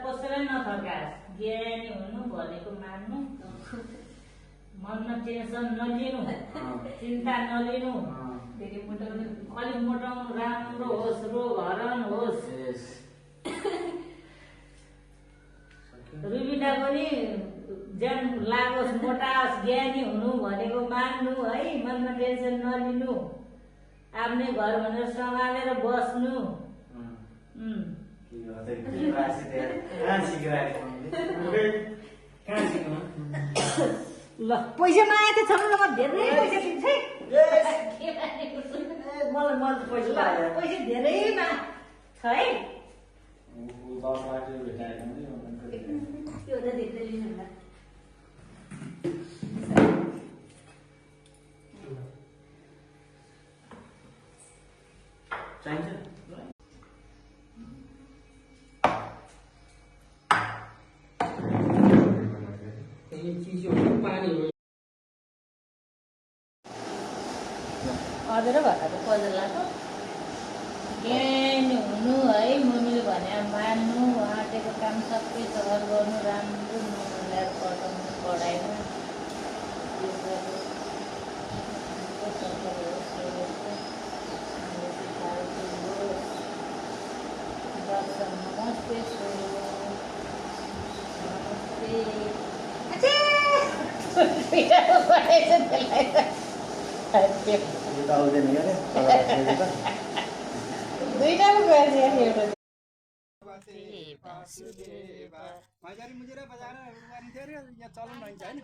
कसैलाई नथर्काओस्। ज्ञानी हुनु भनेको मान्नु, मनमा टेन्सन नलिनु, चिन्ता नलिनु, अलिक मोटाउनु राम्रो होस्, रोग हरण होस्। रुबिना पनि ज्यान लागोस्, मोटाओस्। ज्ञानी हुनु भनेको मान्नु है, मनमा टेन्सन नलिनु, आफ्नै घर भनेर सम्हालेर बस्नु। ल पैसा मागेको छ ल, म धेरै पैसा दिन्छु है। मलाई पैसा धेरै छ है। त्यो त देख्दै लिनु होला। चाहिन्छ अझै भर्खरको पजलाको ज्ञानी हुनु है, मम्मीले भने मान्नु, आँटेको काम सबै सहर गर्नु, राम्रो नमिलाएर पढाउनु, पढाइमा नमस्ते दुईटामा गएछ एउटा। मैजारी मुजेर बजाएर गरिन्थ्यो अरे यहाँ चलन रहन्छ होइन।